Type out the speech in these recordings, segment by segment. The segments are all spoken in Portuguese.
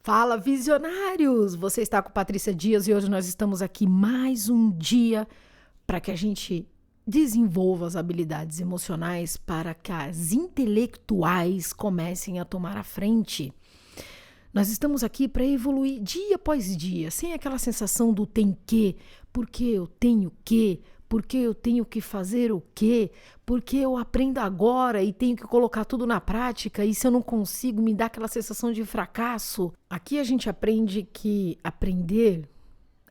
Fala, visionários! Você está com Patrícia Dias e hoje nós estamos aqui mais um dia para que a gente desenvolva as habilidades emocionais para que as intelectuais comecem a tomar a frente. Nós estamos aqui para evoluir dia após dia, sem aquela sensação do tem que, porque eu tenho que, porque eu tenho que fazer o quê, porque eu aprendo agora e tenho que colocar tudo na prática e se eu não consigo me dá aquela sensação de fracasso. Aqui a gente aprende que aprender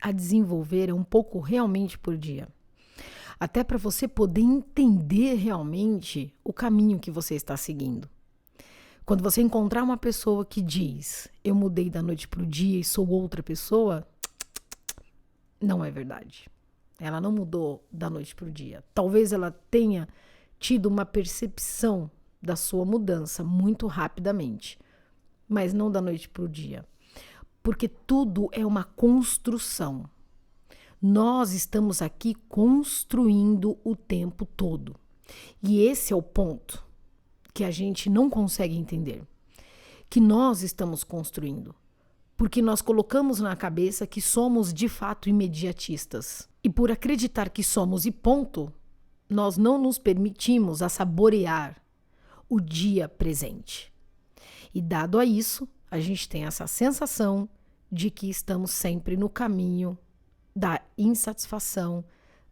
a desenvolver é um pouco realmente por dia. Até para você poder entender realmente o caminho que você está seguindo. Quando você encontrar uma pessoa que diz, eu mudei da noite para o dia e sou outra pessoa, não é verdade. Ela não mudou da noite para o dia. Talvez ela tenha tido uma percepção da sua mudança muito rapidamente, mas não da noite para o dia. Porque tudo é uma construção. Nós estamos aqui construindo o tempo todo. E esse é o ponto que a gente não consegue entender. Que nós estamos construindo. Porque nós colocamos na cabeça que somos de fato imediatistas. E por acreditar que somos e ponto, nós não nos permitimos a saborear o dia presente. E dado a isso, a gente tem essa sensação de que estamos sempre no caminho da insatisfação,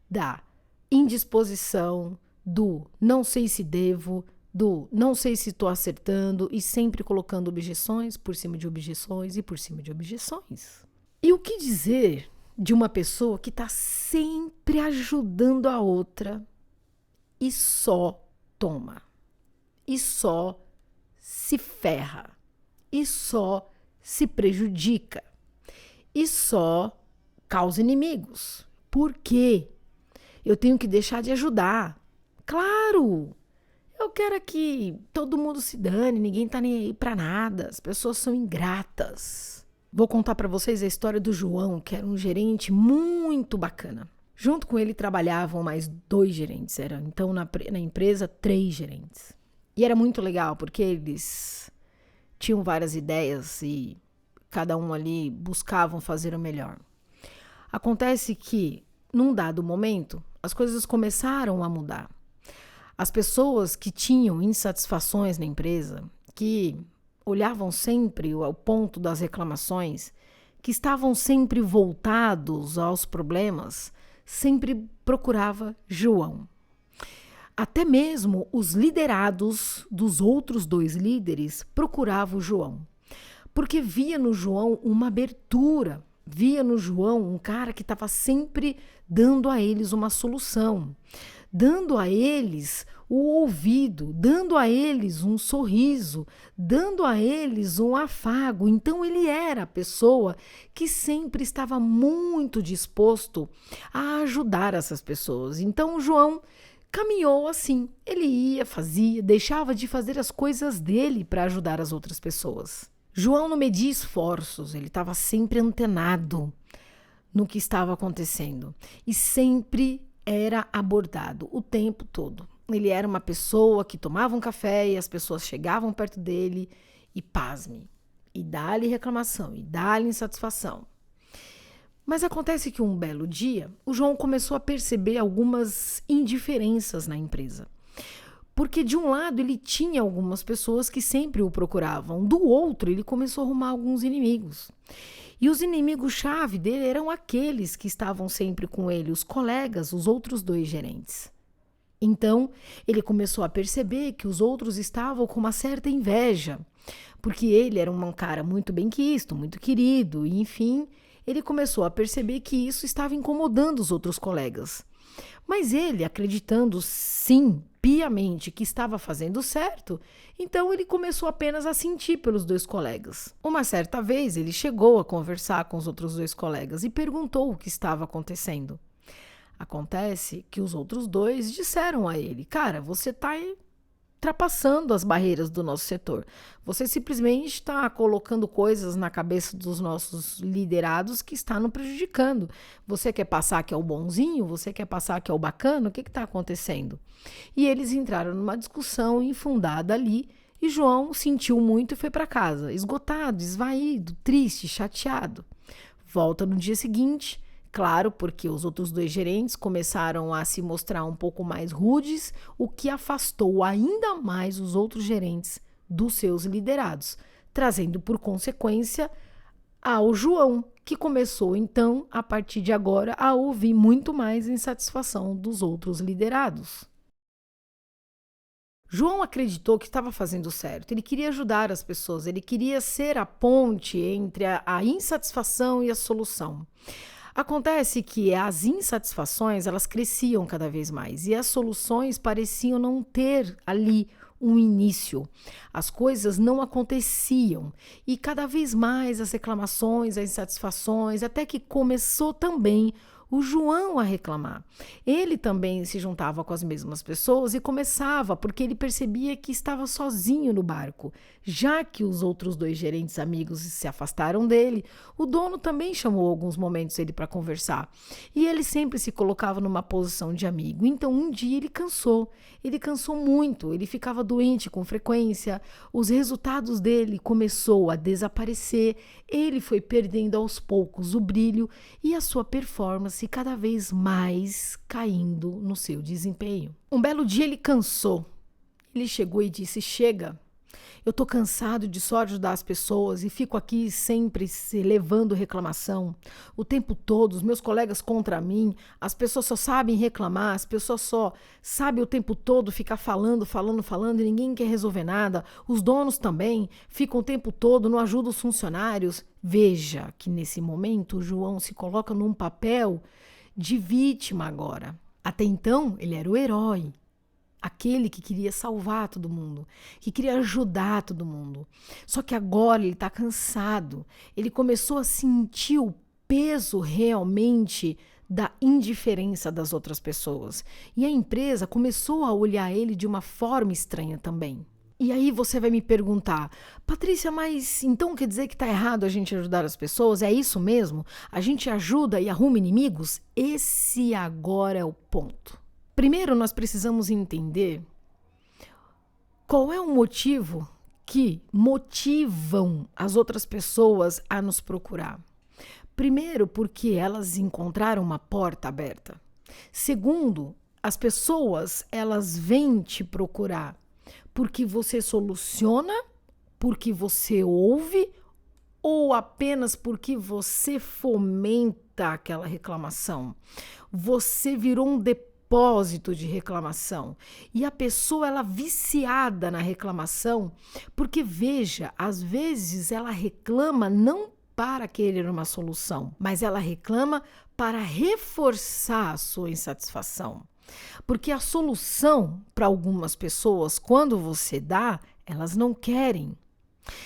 da indisposição, do não sei se devo, do não sei se estou acertando e sempre colocando objeções por cima de objeções e por cima de objeções. E o que dizer de uma pessoa que está sempre ajudando a outra e só toma, e só se ferra, e só se prejudica, e só causa inimigos? Por quê? Eu tenho que deixar de ajudar. Claro! Eu quero que todo mundo se dane, ninguém tá nem aí pra nada, as pessoas são ingratas. Vou contar pra vocês a história do João, que era um gerente muito bacana. Junto com ele trabalhavam mais 2 gerentes, era então na empresa 3 gerentes. E era muito legal, porque eles tinham várias ideias e cada um ali buscavam fazer o melhor. Acontece que, num dado momento, as coisas começaram a mudar. As pessoas que tinham insatisfações na empresa, que olhavam sempre ao ponto das reclamações, que estavam sempre voltados aos problemas, sempre procurava João. Até mesmo os liderados dos outros 2 líderes procuravam o João, porque via no João uma abertura, via no João um cara que estava sempre dando a eles uma solução, dando a eles o ouvido, dando a eles um sorriso, dando a eles um afago. Então ele era a pessoa que sempre estava muito disposto a ajudar essas pessoas. Então o João caminhou assim, ele ia, fazia, deixava de fazer as coisas dele para ajudar as outras pessoas. João não media esforços, ele estava sempre antenado no que estava acontecendo e sempre era abordado o tempo todo. Ele era uma pessoa que tomava um café e as pessoas chegavam perto dele e pasme, e dá-lhe reclamação, e dá-lhe insatisfação. Mas acontece que um belo dia, o João começou a perceber algumas indiferenças na empresa. Porque de um lado ele tinha algumas pessoas que sempre o procuravam, do outro ele começou a arrumar alguns inimigos. E os inimigos-chave dele eram aqueles que estavam sempre com ele, os colegas, os outros 2 gerentes. Então, ele começou a perceber que os outros estavam com uma certa inveja, porque ele era um cara muito benquisto, muito querido, e enfim, ele começou a perceber que isso estava incomodando os outros colegas. Mas ele, acreditando sim, piamente, que estava fazendo certo, então ele começou apenas a sentir pelos 2 colegas. Uma certa vez, ele chegou a conversar com os outros 2 colegas e perguntou o que estava acontecendo. Acontece que os outros 2 disseram a ele, cara, você está ultrapassando as barreiras do nosso setor. Você simplesmente está colocando coisas na cabeça dos nossos liderados que está nos prejudicando. Você quer passar que é o bonzinho? Você quer passar que é o bacana? O que está acontecendo? E eles entraram numa discussão infundada ali E João sentiu muito e foi para casa, esgotado, esvaído, triste, chateado. Volta no dia seguinte, claro, porque os outros dois gerentes começaram a se mostrar um pouco mais rudes, o que afastou ainda mais os outros gerentes dos seus liderados, trazendo por consequência ao João, que começou então, a partir de agora, a ouvir muito mais insatisfação dos outros liderados. João acreditou que estava fazendo certo, ele queria ajudar as pessoas, ele queria ser a ponte entre a insatisfação e a solução. Acontece que as insatisfações, elas cresciam cada vez mais e as soluções pareciam não ter ali um início. As coisas não aconteciam e cada vez mais as reclamações, as insatisfações, até que começou também o João a reclamar. Ele também se juntava com as mesmas pessoas e começava, porque ele percebia que estava sozinho no barco. Já que os outros dois gerentes amigos se afastaram dele, o dono também chamou alguns momentos ele para conversar. E ele sempre se colocava numa posição de amigo. Então um dia ele cansou muito, ele ficava doente com frequência, os resultados dele começou a desaparecer, ele foi perdendo aos poucos o brilho e a sua performance cada vez mais caindo no seu desempenho. Um belo dia ele cansou. Ele chegou e disse: chega, eu tô cansado de só ajudar as pessoas e fico aqui sempre se levando reclamação. O tempo todo, os meus colegas contra mim, as pessoas só sabem reclamar, as pessoas só sabem o tempo todo ficar falando e ninguém quer resolver nada. Os donos também ficam o tempo todo, não ajudam os funcionários. Veja que nesse momento o João se coloca num papel de vítima agora. Até então, ele era o herói. Aquele que queria salvar todo mundo, que queria ajudar todo mundo. Só que agora ele está cansado. Ele começou a sentir o peso realmente da indiferença das outras pessoas. E a empresa começou a olhar ele de uma forma estranha também. E aí você vai me perguntar: Patrícia, mas então quer dizer que está errado a gente ajudar as pessoas? É isso mesmo? A gente ajuda e arruma inimigos? Esse agora é o ponto. Primeiro, nós precisamos entender qual é o motivo que motivam as outras pessoas a nos procurar. Primeiro, porque elas encontraram uma porta aberta. Segundo, as pessoas, elas vêm te procurar porque você soluciona, porque você ouve ou apenas porque você fomenta aquela reclamação. Você virou um depósito de reclamação. E a pessoa, ela viciada na reclamação, porque veja, às vezes ela reclama não para querer uma solução, mas ela reclama para reforçar a sua insatisfação. Porque a solução para algumas pessoas, quando você dá, elas não querem.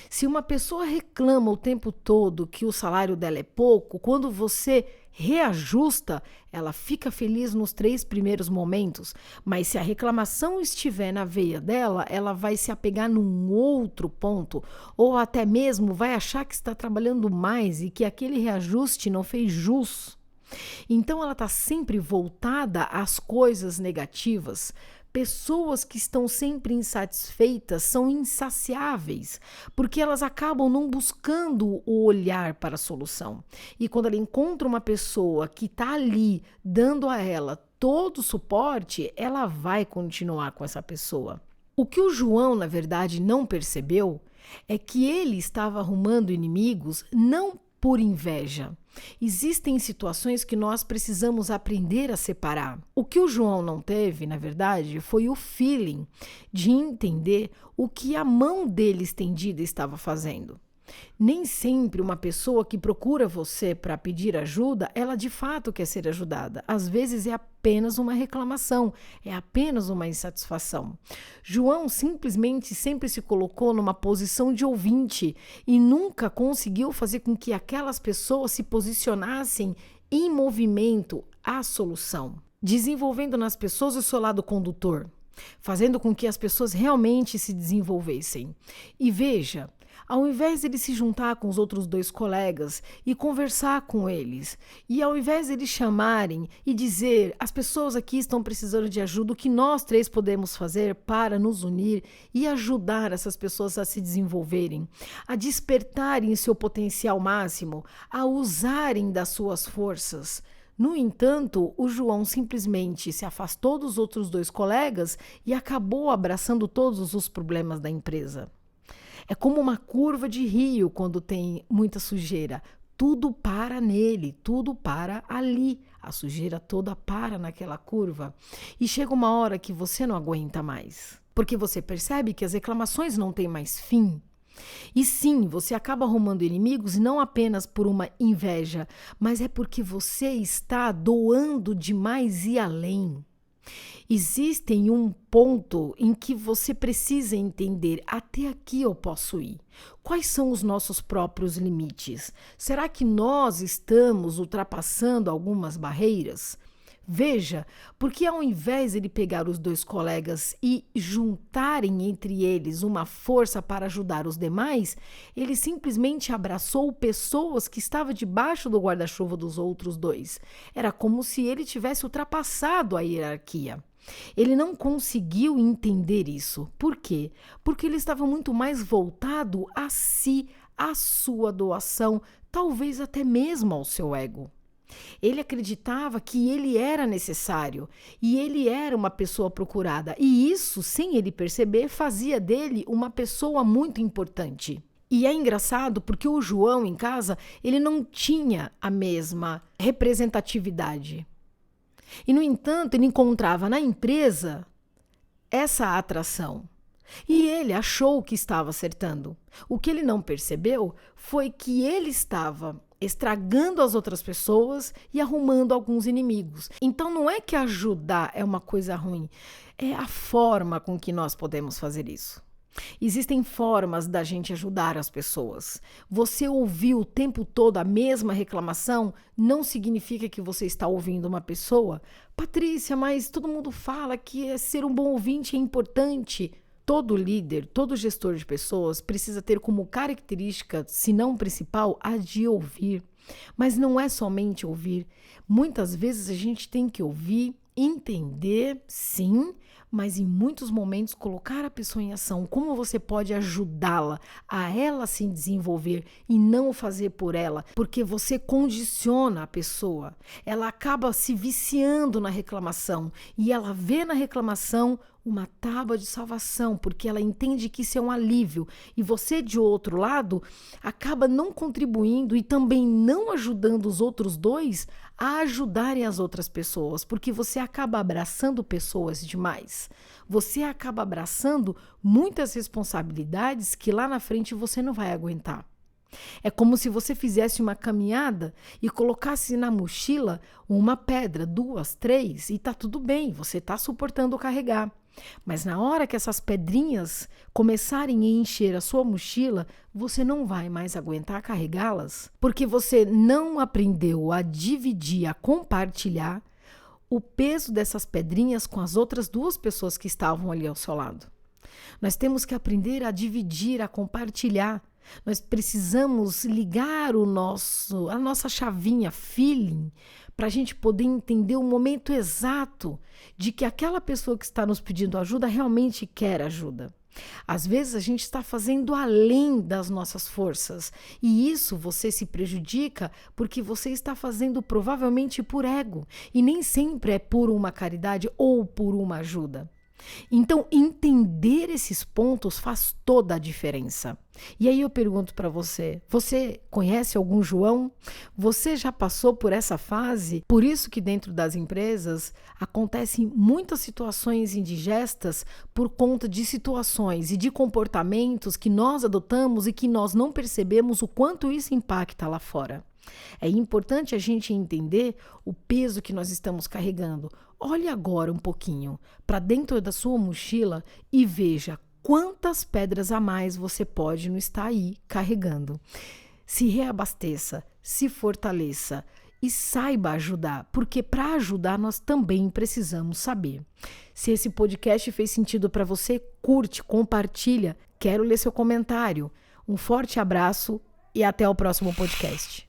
Se uma pessoa reclama o tempo todo que o salário dela é pouco, quando você reajusta, ela fica feliz nos 3 primeiros momentos, mas se a reclamação estiver na veia dela, ela vai se apegar num outro ponto, ou até mesmo vai achar que está trabalhando mais e que aquele reajuste não fez jus. Então ela está sempre voltada às coisas negativas. Pessoas que estão sempre insatisfeitas são insaciáveis, porque elas acabam não buscando o olhar para a solução. E quando ela encontra uma pessoa que está ali dando a ela todo o suporte, ela vai continuar com essa pessoa. O que o João, na verdade, não percebeu é que ele estava arrumando inimigos não por inveja. Existem situações que nós precisamos aprender a separar. O que o João não teve, na verdade, foi o feeling de entender o que a mão dele estendida estava fazendo. Nem sempre uma pessoa que procura você para pedir ajuda, ela de fato quer ser ajudada. Às vezes é apenas uma reclamação, é apenas uma insatisfação. João simplesmente sempre se colocou numa posição de ouvinte e nunca conseguiu fazer com que aquelas pessoas se posicionassem em movimento à solução, desenvolvendo nas pessoas o seu lado condutor, fazendo com que as pessoas realmente se desenvolvessem. E veja, Ao invés de ele se juntar com os outros 2 colegas e conversar com eles, e ao invés de eles chamarem e dizer: as pessoas aqui estão precisando de ajuda, o que nós 3 podemos fazer para nos unir e ajudar essas pessoas a se desenvolverem, a despertarem seu potencial máximo, a usarem das suas forças. No entanto, o João simplesmente se afastou dos outros 2 colegas e acabou abraçando todos os problemas da empresa. É como uma curva de rio quando tem muita sujeira. Tudo para nele, tudo para ali. A sujeira toda para naquela curva. E chega uma hora que você não aguenta mais. Porque você percebe que as reclamações não têm mais fim. E sim, você acaba arrumando inimigos não apenas por uma inveja, mas é porque você está doando demais e além. Existe um ponto em que você precisa entender: até aqui eu posso ir. Quais são os nossos próprios limites? Será que nós estamos ultrapassando algumas barreiras? Veja, porque ao invés de ele pegar os 2 colegas e juntarem entre eles uma força para ajudar os demais, ele simplesmente abraçou pessoas que estavam debaixo do guarda-chuva dos outros 2. Era como se ele tivesse ultrapassado a hierarquia. Ele não conseguiu entender isso. Por quê? Porque ele estava muito mais voltado a si, à sua doação, talvez até mesmo ao seu ego. Ele acreditava que ele era necessário e ele era uma pessoa procurada, e isso, sem ele perceber, fazia dele uma pessoa muito importante. E é engraçado porque o João em casa, ele não tinha a mesma representatividade. E, no entanto, ele encontrava na empresa essa atração. E ele achou que estava acertando. O que ele não percebeu foi que ele estava estragando as outras pessoas e arrumando alguns inimigos. Então não é que ajudar é uma coisa ruim, é a forma com que nós podemos fazer isso. Existem formas da gente ajudar as pessoas. Você ouvir o tempo todo a mesma reclamação não significa que você está ouvindo uma pessoa. Patrícia, mas todo mundo fala que ser um bom ouvinte é importante. Todo líder, todo gestor de pessoas precisa ter como característica, se não principal, a de ouvir. Mas não é somente ouvir. Muitas vezes a gente tem que ouvir, entender, sim, mas em muitos momentos colocar a pessoa em ação. Como você pode ajudá-la a ela se desenvolver e não fazer por ela? Porque você condiciona a pessoa. Ela acaba se viciando na reclamação e ela vê na reclamação uma tábua de salvação, porque ela entende que isso é um alívio. E você, de outro lado, acaba não contribuindo e também não ajudando os outros 2 a ajudarem as outras pessoas, porque você acaba abraçando pessoas demais. Você acaba abraçando muitas responsabilidades que lá na frente você não vai aguentar. É como se você fizesse uma caminhada e colocasse na mochila uma pedra, 2, 3, e tá tudo bem, você tá suportando carregar. Mas na hora que essas pedrinhas começarem a encher a sua mochila, você não vai mais aguentar carregá-las, porque você não aprendeu a dividir, a compartilhar o peso dessas pedrinhas com as outras 2 pessoas que estavam ali ao seu lado. Nós temos que aprender a dividir, a compartilhar. Nós precisamos ligar a nossa chavinha, feeling, para a gente poder entender o momento exato de que aquela pessoa que está nos pedindo ajuda realmente quer ajuda. Às vezes a gente está fazendo além das nossas forças e isso você se prejudica porque você está fazendo provavelmente por ego e nem sempre é por uma caridade ou por uma ajuda. Então, entender esses pontos faz toda a diferença. E aí eu pergunto para você, você conhece algum João? Você já passou por essa fase? Por isso que dentro das empresas acontecem muitas situações indigestas por conta de situações e de comportamentos que nós adotamos e que nós não percebemos o quanto isso impacta lá fora. É importante a gente entender o peso que nós estamos carregando. Olhe agora um pouquinho para dentro da sua mochila e veja quantas pedras a mais você pode não estar aí carregando. Se reabasteça, se fortaleça e saiba ajudar, porque para ajudar nós também precisamos saber. Se esse podcast fez sentido para você, curte, compartilha. Quero ler seu comentário. Um forte abraço e até o próximo podcast.